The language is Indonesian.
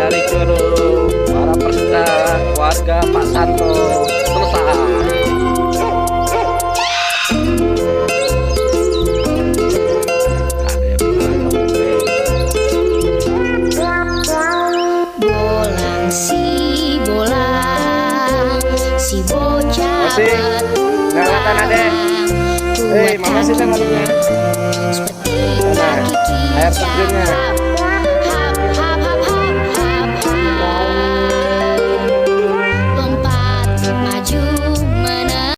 dari Curug, para peserta warga Pak Santo selesai. Bolang si bolang, si bocah Masih nggak kelihatan adek. Mama sih kan malunya. seperti Nah, kaki air terjunnya.